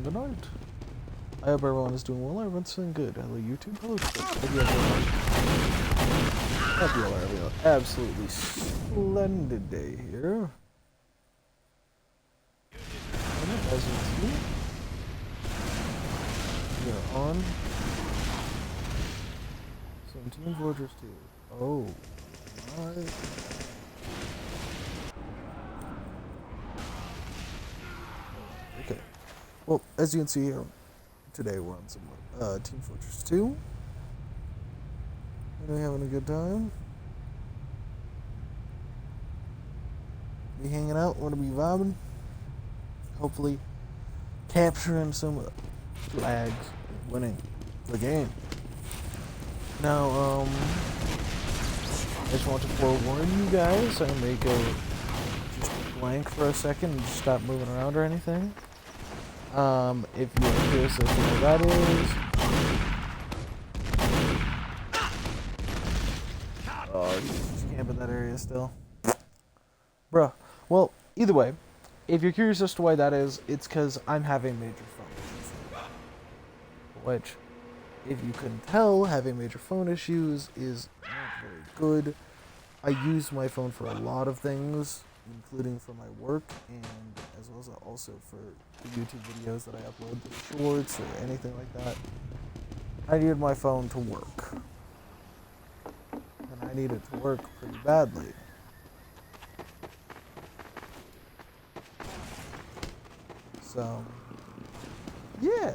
good night. I hope everyone is doing well. Everyone's doing good. Hello, YouTube. Hello, Twitch. Hope you all are having an absolutely splendid day here. And as you see, we are on some Team Fortress 2. Oh, my. Okay. Well, as you can see here, today we're on some Team Fortress 2. Are we having a good time? Be hanging out, want to be vibing. Hopefully capturing some flags and winning the game. Now, I just want to forewarn you guys, I may go just blank for a second and just stop moving around or anything. If you are curious as to what that is. Oh, just camp in that area still. Bruh. Well, either way, if you're curious as to why that is, it's because I'm having major phone issues. Which, if you couldn't tell, having major phone issues is not very good. I use my phone for a lot of things, including for my work, and as well as also for the YouTube videos that I upload, the shorts or anything like that. I need my phone to work. And I need it to work pretty badly. So, yeah.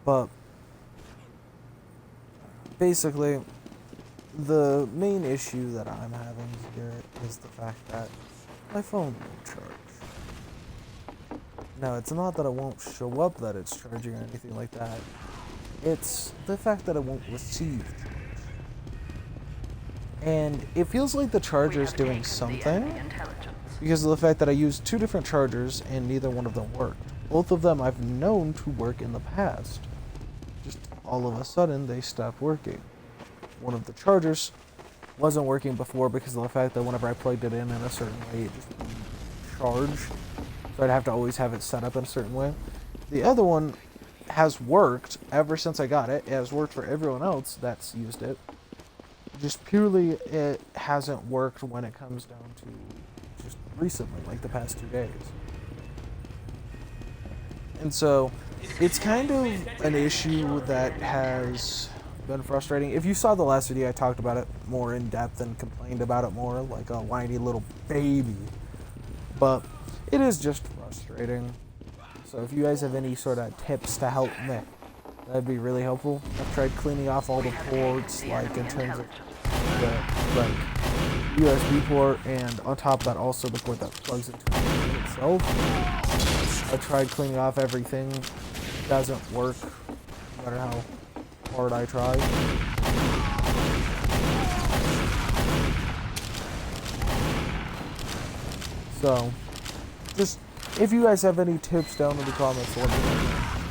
But, basically, the main issue that I'm having here is the fact that my phone won't charge. Now, it's not that it won't show up that it's charging or anything like that. It's the fact that it won't receive charge. And it feels like the charger is doing something because of the fact that I used two different chargers and neither one of them worked. Both of them I've known to work in the past. Just all of a sudden, they stopped working. One of the chargers wasn't working before because of the fact that whenever I plugged it in a certain way, it just wouldn't charge. So I'd have to always have it set up in a certain way. The other one has worked ever since I got it. It has worked for everyone else that's used it. Just purely, it hasn't worked when it comes down to just recently, like the past 2 days. And so, it's kind of an issue that has been frustrating. If you saw the last video, I talked about it more in depth and complained about it more, like a whiny little baby. But it is just frustrating. So if you guys have any sort of tips to help me, that'd be really helpful. I've tried cleaning off all the ports, like in terms of the USB port, and on top of that also the port that plugs into it itself. I tried cleaning off everything. It doesn't work, no matter how hard I try. So, just, if you guys have any tips down in the comments, let me know.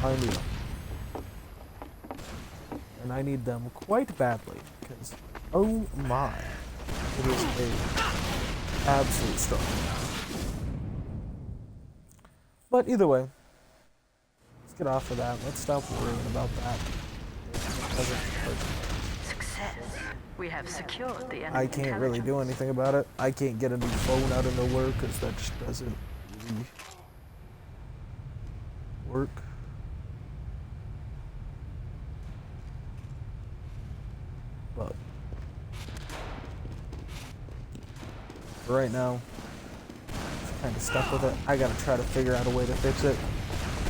I need them. And I need them quite badly, because, oh my, it is a absolute struggle. But either way, let's get off of that. Let's stop worrying about that. Success. We have secured the enemy. I can't really do anything about it. I can't get a new phone out of nowhere because that just doesn't really work. But for right now, I'm kind of stuck with it. I gotta try to figure out a way to fix it.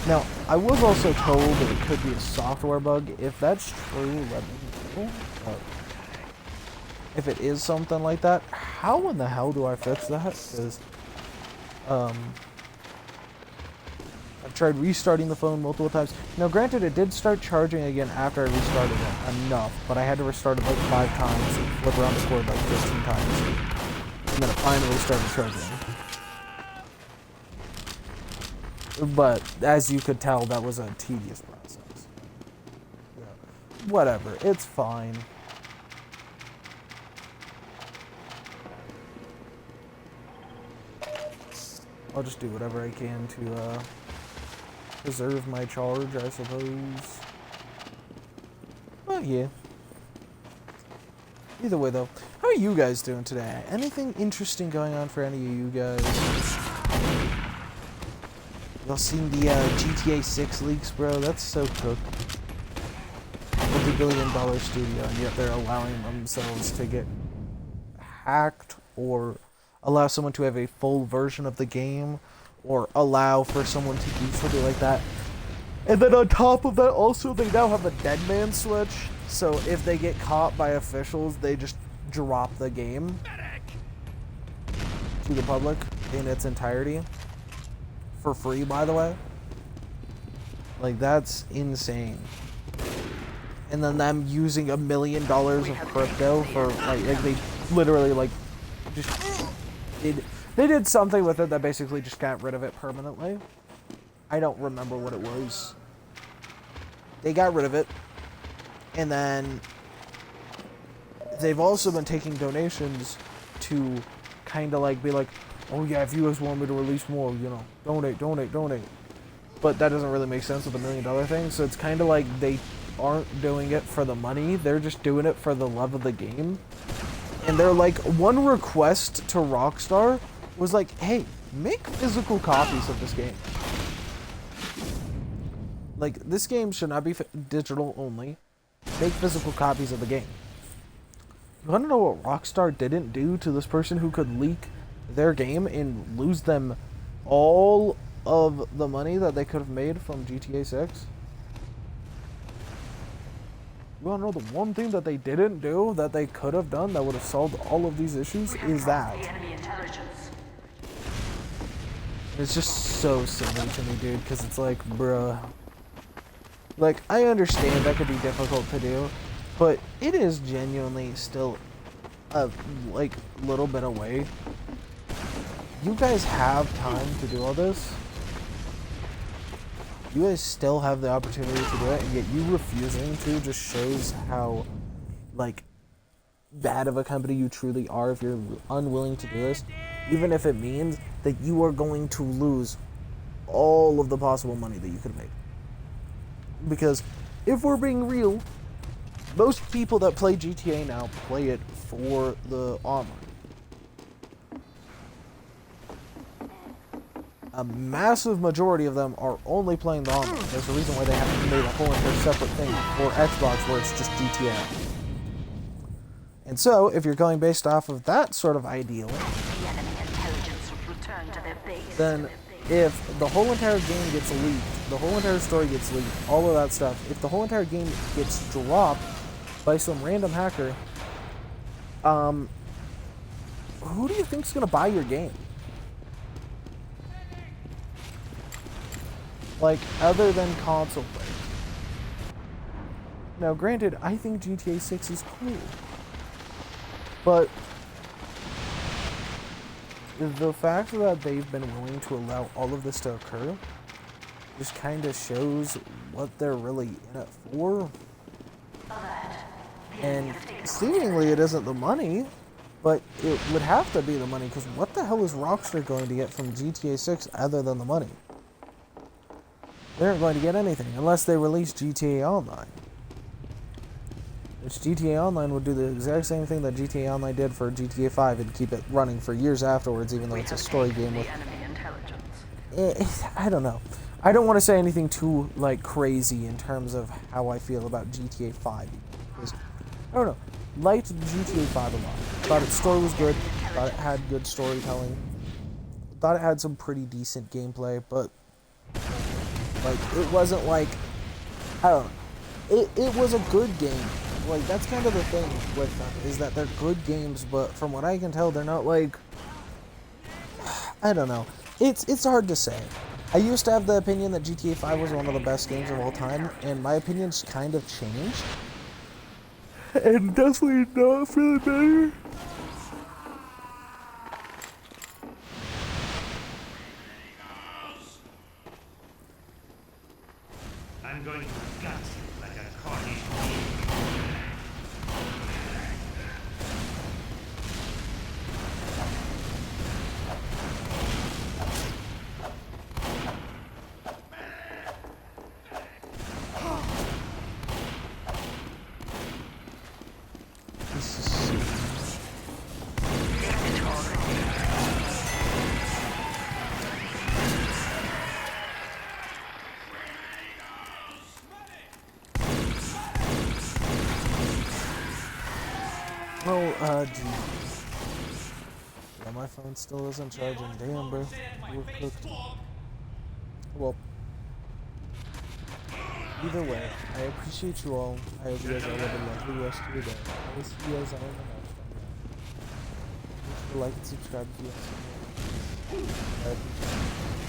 Now, I was also told that it could be a software bug. If that's true, let me know. If it is something like that, how in the hell do I fix that? Because, I've tried restarting the phone multiple times. Now, granted, it did start charging again after I restarted it enough, but I had to restart it like 5 times and flip around the cord like 15 times. And then it finally started charging. But, as you could tell, that was a tedious process. Yeah. Whatever, it's fine. I'll just do whatever I can to preserve my charge, I suppose. But yeah. Either way, though, how are you guys doing today? Anything interesting going on for any of you guys? Y'all seen the GTA 6 leaks, bro? That's so cooked. Multi-billion-dollar studio, and yet they're allowing themselves to get hacked, or allow someone to have a full version of the game, or allow for someone to do something like that. And then on top of that, also, they now have a dead man switch. So if they get caught by officials, they just drop the game to the public in its entirety. For free, by the way. Like, that's insane. And then them using $1 million of crypto for, like they literally, like, just they did something with it that basically just got rid of it permanently. I don't remember what it was. They got rid of it. And then they've also been taking donations to kind of like be like, oh yeah, if you guys want me to release more, you know, donate. But that doesn't really make sense with $1 million thing. So it's kind of like they aren't doing it for the money. They're just doing it for the love of the game. And they're like, one request to Rockstar was like, hey, make physical copies of this game. Like, this game should not be digital only. Make physical copies of the game. You want to know what Rockstar didn't do to this person who could leak their game and lose them all of the money that they could have made from GTA 6? You want to know the one thing that they didn't do that they could have done that would have solved all of these issues? Is that. It's just so silly to me, dude, because it's like, bruh. Like, I understand that could be difficult to do, but it is genuinely still a, like, little bit away. You guys have time to do all this. You guys still have the opportunity to do it, and yet you refusing to just shows how, like, bad of a company you truly are if you're unwilling to do this, even if it means that you are going to lose all of the possible money that you could make. Because if we're being real, most people that play GTA now play it for the online. A massive majority of them are only playing the online. There's a reason why they haven't made a whole entire separate thing for Xbox where it's just GTA. And so, if you're going based off of that sort of ideal, then if the whole entire game gets leaked, the whole entire story gets leaked, all of that stuff, if the whole entire game gets dropped by some random hacker, who do you think's gonna buy your game? Like, other than console players. Now, granted, I think GTA 6 is cool. But the fact that they've been willing to allow all of this to occur just kind of shows what they're really in it for. And seemingly it isn't the money, but it would have to be the money, because what the hell is Rockstar going to get from GTA 6 other than the money? They aren't going to get anything unless they release GTA Online. Which GTA Online would do the exact same thing that GTA Online did for GTA 5 and keep it running for years afterwards, even though it's a story game with... I don't know. I don't want to say anything too, like, crazy in terms of how I feel about GTA 5. Because, I don't know. Liked GTA 5 a lot. Thought its story was good. Thought it had good storytelling. Thought it had some pretty decent gameplay, but... like, it wasn't like... I don't know. It was a good game. Like, that's kind of the thing with them, is that they're good games, but from what I can tell, they're not, like... I don't know. It's hard to say. I used to have the opinion that GTA 5 was one of the best games of all time, and my opinion's kind of changed. And definitely not for the better. I'm going to gut you like a Cornish. Jeez. Yeah, my phone still isn't charging. Damn, bro. We're cooked. Well, either way, I appreciate you all. I hope you guys all have a lovely rest of your day. I will see you guys all in the next one. Make sure to like and subscribe if you haven't. I appreciate it.